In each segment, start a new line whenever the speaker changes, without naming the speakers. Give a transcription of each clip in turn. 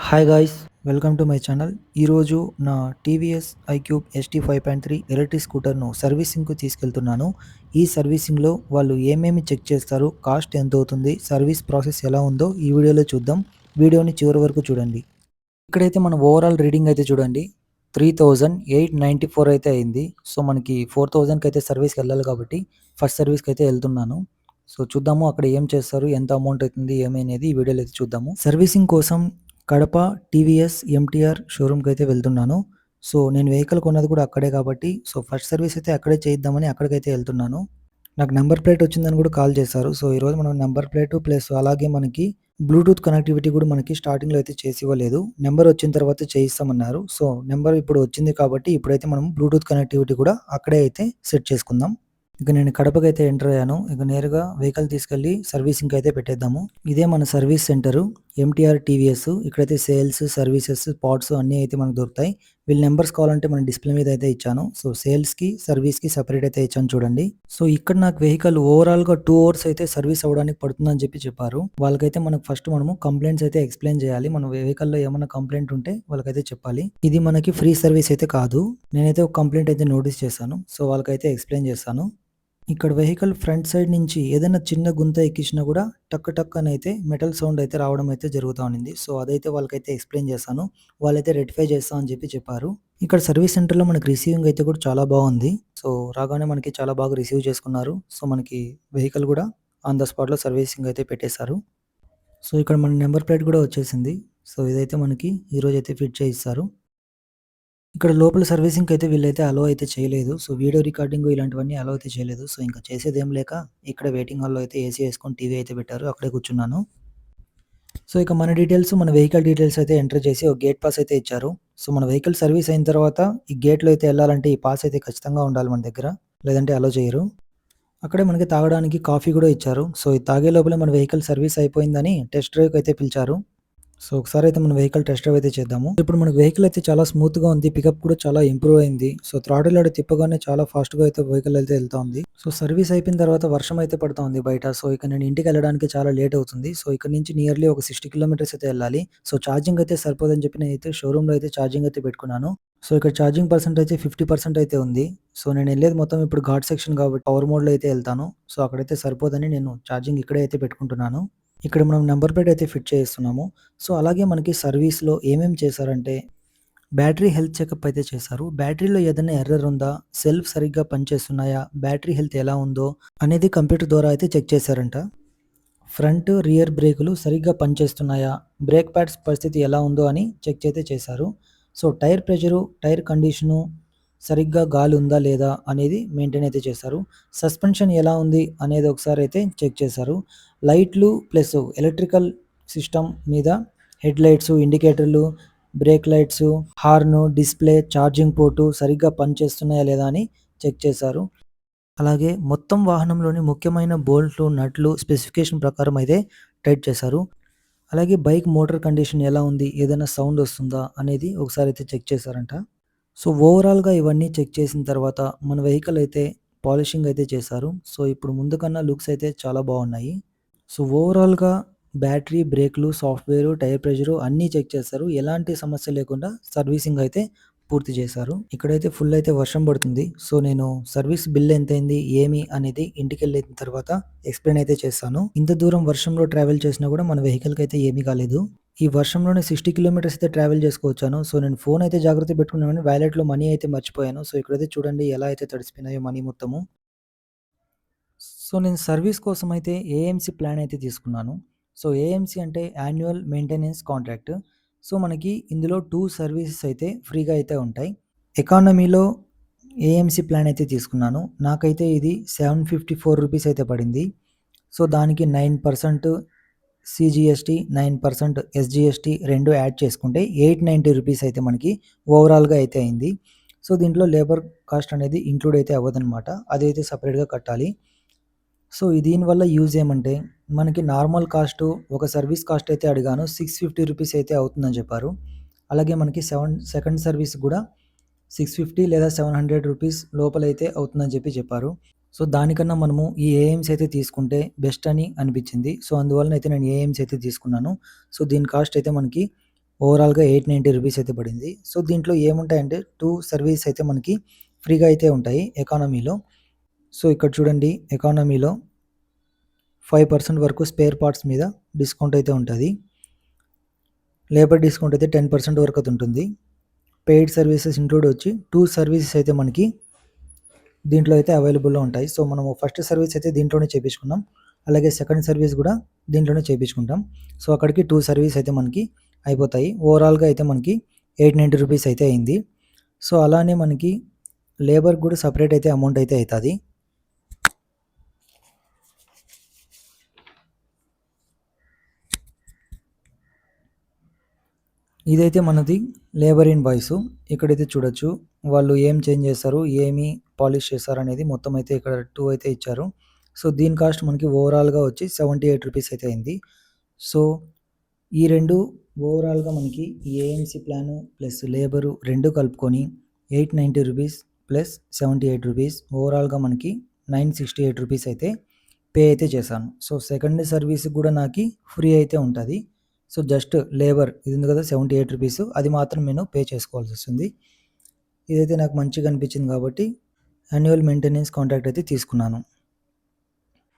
Hi guys, welcome to my channel. ఈరోజు నా TVS iQube ST 5.3 electric స్కూటర్ను సర్వీసింగ్కు తీసుకెళ్తున్నాను. ఈ సర్వీసింగ్లో వాళ్ళు ఏమేమి చెక్ చేస్తారు, కాస్ట్ ఎంత అవుతుంది, సర్వీస్ ప్రాసెస్ ఎలా ఉందో ఈ వీడియోలో చూద్దాం. వీడియోని చివరి వరకు చూడండి. ఇక్కడైతే మన ఓవరాల్ రీడింగ్ అయితే చూడండి, 3894 అయితే అయింది. సో మనకి 4000కి అయితే సర్వీస్కి వెళ్ళాలి కాబట్టి ఫస్ట్ సర్వీస్కి అయితే వెళ్తున్నాను. సో చూద్దాము అక్కడ ఏం చేస్తారు, ఎంత అమౌంట్ అవుతుంది ఏమి అనేది ఈ వీడియోలో అయితే చూద్దాము. సర్వీసింగ్ కోసం కడప టీవీఎస్ ఎంటీఆర్ షోరూమ్కి అయితే వెళ్తున్నాను. సో నేను వెహికల్ కొన్నది కూడా అక్కడే కాబట్టి సో ఫస్ట్ సర్వీస్ అయితే అక్కడే చేయిద్దామని అక్కడికైతే వెళ్తున్నాను. నాకు నెంబర్ ప్లేట్ వచ్చిందని కూడా కాల్ చేశారు. సో ఈరోజు మనం నెంబర్ ప్లేట్ ప్లస్ అలాగే మనకి బ్లూటూత్ కనెక్టివిటీ కూడా మనకి స్టార్టింగ్లో అయితే చేసి ఇవ్వలేదు. నెంబర్ వచ్చిన తర్వాత చేయిస్తామన్నారు. సో నెంబర్ ఇప్పుడు వచ్చింది కాబట్టి ఇప్పుడైతే మనం బ్లూటూత్ కనెక్టివిటీ కూడా అక్కడే అయితే సెట్ చేసుకుందాం. ఇక నేను కడపకైతే ఎంటర్ అయ్యాను. ఇక నేరుగా వెహికల్ తీసుకెళ్ళి సర్వీసింగ్కి అయితే పెట్టేద్దాము. ఇదే మన సర్వీస్ సెంటరు ఎంటీఆర్ టీవీఎస్. ఇక్కడైతే సేల్స్, సర్వీసెస్, పార్ట్స్ అన్నీ అయితే మనకు దొరుకుతాయి. వీళ్ళ నెంబర్స్ కావాలంటే మన డిస్ప్లే మీద అయితే ఇచ్చాను. సో సేల్స్కి, సర్వీస్కి సపరేట్ అయితే ఇచ్చాను చూడండి. సో ఇక్కడ నాకు వెహికల్ ఓవరాల్గా 2 అవర్స్ అయితే సర్వీస్ అవ్వడానికి పడుతుందని చెప్పారు. వాళ్ళకైతే మనకు ఫస్ట్ మనము కంప్లైంట్స్ అయితే ఎక్స్ప్లెయిన్ చేయాలి. మన వెహికల్లో ఏమైనా కంప్లైంట్ ఉంటే వాళ్ళకైతే చెప్పాలి. ఇది మనకి ఫ్రీ సర్వీస్ అయితే కాదు. నేనైతే ఒక కంప్లైంట్ అయితే నోటీస్ చేశాను. సో వాళ్ళకైతే ఎక్స్ప్లెయిన్ చేస్తాను. ఇక్కడ వెహికల్ ఫ్రంట్ సైడ్ నుంచి ఏదైనా చిన్న గుంత ఎక్కించినా కూడా టక్ టక్ అని అయితే మెటల్ సౌండ్ అయితే రావడం అయితే జరుగుతూ ఉండింది. సో అదైతే వాళ్ళకైతే ఎక్స్ప్లెయిన్ చేశాను. వాళ్ళైతే రెక్టిఫై చేస్తా అని చెప్పారు. ఇక్కడ సర్వీస్ సెంటర్లో మనకి రిసీవింగ్ అయితే కూడా చాలా బాగుంది. సో రాగానే మనకి చాలా బాగా రిసీవ్ చేసుకున్నారు. సో మనకి వెహికల్ కూడా ఆన్ ద స్పాట్లో సర్వీసింగ్ అయితే పెట్టేశారు. సో ఇక్కడ మన నెంబర్ ప్లేట్ కూడా వచ్చేసింది. సో ఇదైతే మనకి ఈరోజు అయితే ఫిట్ చేయిస్తారు. ఇక్కడ లోపల సర్వీసింగ్‌కి అయితే వీళ్ళైతే అలో అయితే చేయలేదు. సో వీడియో రికార్డింగ్ ఇలాంటివన్నీ అలో అయితే చేయలేదు. సో ఇంకా చేసేదేం లేక ఇక్కడ వెయిటింగ్ హాల్‌లో అయితే ఏసీ ఏసుకొని టీవీ అయితే పెట్టారు. అక్కడే కూర్చున్నాను. సో ఇక మన డీటెయిల్స్, మన వెహికల్ డీటెయిల్స్ అయితే ఎంటర్ చేసి ఒక గేట్ పాస్ అయితే ఇచ్చారు. సో మన వెహికల్ సర్వీస్ అయిన తర్వాత ఈ గేట్‌లో అయితే ఎళ్ళాలంటే ఈ పాస్ అయితే ఖచ్చితంగా ఉండాలి మన దగ్గర. లేదంటే అలో చేయరు. అక్కడే మనకి తాగడానికి కాఫీ కూడా ఇచ్చారు. సో ఇది తాగే లోపలే మన వెహికల్ సర్వీస్ అయిపోయిందని టెస్ట్ డ్రైవ్‌కి అయితే పిలిచారు. సో ఒకసారైతే మన వెహికల్ టెస్ట్ డ్రైవ్ అయితే చేద్దాము. ఇప్పుడు మనకు వెహికల్ అయితే చాలా స్మూత్‌గా ఉంది. పికప్ కూడా చాలా ఇంప్రూవ్ అయింది. సో థ్రాటిల్ ఆడ తిప్పగానే చాలా ఫాస్ట్‌గా అయితే వెహికల్ అయితే ఎళ్తా ఉంది. సో సర్వీస్ అయిపోయిన తర్వాత వర్షం అయితే పడతా ఉంది బయట. సో ఇక నేను ఇంటికెళ్ళడానికి చాలా లేట్ అవుతుంది. సో ఇక్కడ నుంచి నియర్లీ ఒక 60 కిలోమీటర్స్ అయితే ఎళ్ళాలి. సో ఛార్జింగ్ అయితే సరిపోదని చెప్పి నేనైతే షోరూమ్‌లో అయితే ఛార్జింగ్ అయితే పెట్టుకున్నాను. సో ఇక్కడ ఛార్జింగ్ పర్సెంటేజ్ 50% అయితే ఉంది. సో నేను ఎళ్ళేది మొత్తం ఇప్పుడు ఘాట్ సెక్షన్ కాబట్టి పవర్ మోడ్‌లో అయితే ఎళ్తాను. సో అక్కడైతే సరిపోదని నేను ఛార్జింగ్ ఇక్కడే అయితే పెట్టుకుంటున్నాను. ఇక్కడ మనం నంబర్ ప్లేట్ అయితే ఫిట్ చేయిస్తున్నాము. సో అలాగే మనకి సర్వీస్‌లో ఏమేం చేశారంటే, బ్యాటరీ హెల్త్ చెకప్ అయితే చేశారు. బ్యాటరీలో ఏదైనా ఎర్రర్ ఉందా? సెల్ఫ్ సరిగ్గా పనిచేస్తున్నాయా? బ్యాటరీ హెల్త్ ఎలా ఉందో? అనేది కంప్యూటర్ ద్వారా అయితే చెక్ చేశారంట. ఫ్రంట్, రియర్ బ్రేకులు సరిగ్గా పనిచేస్తున్నాయా? బ్రేక్ ప్యాడ్స్ పరిస్థితి ఎలా ఉందో అని చెక్ అయితే చేశారు. So tyre pressure, tyre condition, సరిగ్గా గాలి ఉందా లేదా అనేది మెయింటైన్ అయితే చేశారు. సస్పెన్షన్ ఎలా ఉంది అనేది ఒకసారి అయితే చెక్ చేశారు. లైట్లు ప్లస్ ఎలక్ట్రికల్ సిస్టమ్ మీద హెడ్ లైట్సు, ఇండికేటర్లు, brake lights, horn, display, charging port సరిగ్గా పనిచేస్తున్నాయా లేదా అని చెక్ చేశారు. అలాగే మొత్తం వాహనంలోని ముఖ్యమైన బోల్ట్లు, నట్లు స్పెసిఫికేషన్ ప్రకారం అయితే టైట్ చేశారు. అలాగే బైక్ మోటార్ కండిషన్ ఎలా ఉంది? ఏదైనా సౌండ్ వస్తుందా? అనేది ఒకసారి అయితే చెక్ చేశారంట. సో, ఓవరాల్‌గా ఇవన్నీ చెక్ చేసిన తర్వాత మన వెహికల్ అయితే పాలిషింగ్ అయితే చేశారు. సో, ఇప్పుడు ముందు కన్నా లుక్స్ అయితే చాలా బాగున్నాయి. సో, ఓవరాల్‌గా బ్యాటరీ, బ్రేకులు, సాఫ్ట్‌వేరు, టైర్ ప్రెషరు అన్నీ చెక్ చేశారు. ఎలాంటి సమస్య లేకుండా సర్వీసింగ్ అయితే పూర్తి చేశారు. ఇక్కడైతే ఫుల్ అయితే వర్షం పడుతుంది. సో, నేను సర్వీస్ బిల్ ఎంతైంది, ఏమి అనేది ఇంటికెళ్ళిన తర్వాత ఎక్స్‌ప్లెయిన్ అయితే చేస్తాను. ఇంత దూరం వర్షంలో ట్రావెల్ చేసినా కూడా మన వెహికల్‌కి అయితే ఏమీ కాలేదు. ఈ వర్షంలోనే 60 కిలోమీటర్స్ అయితే ట్రావెల్ చేసుకొచ్చాను. సో, నేను ఫోన్ అయితే జాగ్రత్తగా పెట్టుకున్నాను గానీ వాలెట్‌లో మనీ అయితే మర్చిపోయాను. సో, ఇక్కడైతే చూడండి ఎలా అయితే తడిసిపోయినాయో మనీ మొత్తము. సో, నేను సర్వీస్ కోసమైతే ఏఎంసీ ప్లాన్ అయితే తీసుకున్నాను. సో, ఏఎంసీ అంటే యాన్యువల్ మెయింటెనెన్స్ కాంట్రాక్ట్. సో, మనకి ఇందులో 2 సర్వీసెస్ అయితే ఫ్రీగా అయితే ఉంటాయి. ఎకానమీలో ఏఎంసీ ప్లాన్ అయితే తీసుకున్నాను. నాకైతే ఇది రూ. 754 అయితే పడింది. సో, దానికి 9% సీజీఎస్టీ, 9% ఎస్జీఎస్టీ 2 యాడ్ చేసుకుంటే రూ. 890 అయితే మనకి ఓవరాల్‌గా అయితే అయింది. సో, దీంట్లో లేబర్ కాస్ట్ అనేది ఇంక్లూడ్ అయితే అవ్వదనమాట. అదైతే సెపరేట్‌గా కట్టాలి. సో, దీనివల్ల యూజ్ ఏమంటే, మనకి నార్మల్ కాస్టు ఒక సర్వీస్ కాస్ట్ అయితే అడిగాను. రూ. 650 అయితే అవుతుందని చెప్పారు. అలాగే మనకి సెకండ్ సర్వీస్ గూడా 650 లేదా రూ. 700 లోపలైతే అవుతుందని చెప్పారు. సో, దానికన్నా మనము ఈ ఏఎమ్స్ అయితే తీసుకుంటే బెస్ట్ అని అనిపించింది. సో, అందువలన అయితే నేను ఏఎమ్స్ అయితే తీసుకున్నాను. సో, దీని కాస్ట్ అయితే మనకి ఓవరాల్‌గా 890 రూపీస్ అయితే పడింది. సో, దీంట్లో ఏముంటాయంటే 2 సర్వీస్ అయితే మనకి ఫ్రీగా అయితే ఉంటాయి ఎకానమీలో. సో, ఇక్కడ చూడండి ఎకానమీలో 5% వరకు స్పేర్ పార్ట్స్ మీద డిస్కౌంట్ అయితే ఉంటది. లేబర్ డిస్కౌంట్ అయితే 10% వరకు అయితే ఉంటుంది. పెయిడ్ సర్వీసెస్ ఇంక్లూడ్ వచ్చి 2 సర్వీసెస్ అయితే మనకి దీంట్లో అయితే అవైలబుల్‌లో ఉంటాయి. సో, మనము ఫస్ట్ సర్వీస్ అయితే దీంట్లోనే చేపించుకున్నాం. అలాగే సెకండ్ సర్వీస్ కూడా దీంట్లోనే చేపించుకుంటాం. సో, అక్కడికి 2 సర్వీస్ అయితే మనకి అయిపోతాయి. ఓవరాల్‌గా అయితే మనకి 890 రూపీస్ అయితే అయింది. సో, అలానే మనకి లేబర్‌కి కూడా సెపరేట్ అయితే అమౌంట్ అయితే అయితది. ఇదైతే మనది లేబర్ ఇన్వాయిస్. ఇక్కడైతే చూడొచ్చు. వాళ్ళు ఏం చేంజ్ చేస్తారు, ఏమి పాలిష్ చేస్తారనేది మొత్తం అయితే ఇక్కడ 2 అయితే ఇచ్చారు. సో, దీని కాస్ట్ మనకి ఓవరాల్‌గా వచ్చి 78 రూపీస్ అయితే అయింది. సో, ఈ 2 ఓవరాల్‌గా మనకి ఏఎంసీ ప్లాను ప్లస్ లేబరు 2 కలుపుకొని 890 రూపీస్ ప్లస్ 78 రూపీస్ ఓవరాల్‌గా మనకి 968 రూపీస్ అయితే పే అయితే చేశాను. సో, సెకండ్ సర్వీస్‌కి కూడా నాకి ఫ్రీ అయితే ఉంటది. సో, జస్ట్ లేబర్ ఇది ఉంది కదా 78 రూపీస్ అది మాత్రం నేను పే చేసుకోవాల్సొస్తుంది. ఇదైతే నాకు మంచిగా అనిపించింది కాబట్టి యాన్యువల్ మెయింటెనెన్స్ కాంట్రాక్ట్ అయితే తీసుకున్నాను.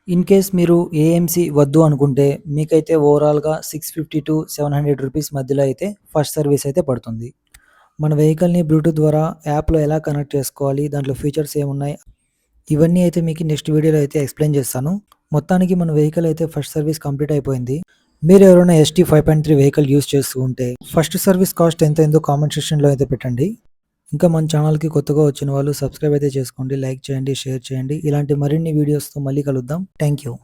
ఇన్ కేస్ మీరు ఏఎంసీ వద్దు అనుకుంటే మీకైతే ఓవరాల్‌గా 650-700 రూపీస్ మధ్యలో అయితే ఫస్ట్ సర్వీస్ అయితే పడుతుంది. మన వెహికల్‌ని బ్లూటూత్ ద్వారా యాప్‌లో ఎలా కనెక్ట్ చేసుకోవాలి, దాంట్లో ఫీచర్స్ ఏమున్నాయి, ఇవన్నీ అయితే మీకు నెక్స్ట్ వీడియోలో అయితే ఎక్స్‌ప్లెయిన్ చేస్తాను. మొత్తానికి మన వెహికల్ అయితే ఫస్ట్ సర్వీస్ కంప్లీట్ అయిపోయింది. మీరు ఎవరైనా ఎస్టీ 5.3 వెహికల్ యూజ్ చేస్తూ ఉంటే ఫస్ట్ సర్వీస్ కాస్ట్ ఎంత అయిందో కామెంట్ సెక్షన్‌లో అయితే పెట్టండి. ఇంకా మన ఛానల్‌కి కొత్తగా వచ్చిన వాళ్ళు సబ్స్క్రైబ్ అయితే చేసుకోండి, లైక్ చేయండి, షేర్ చేయండి. ఇలాంటి మరిన్ని వీడియోస్‌తో మళ్ళీ కలుద్దాం. Thank you.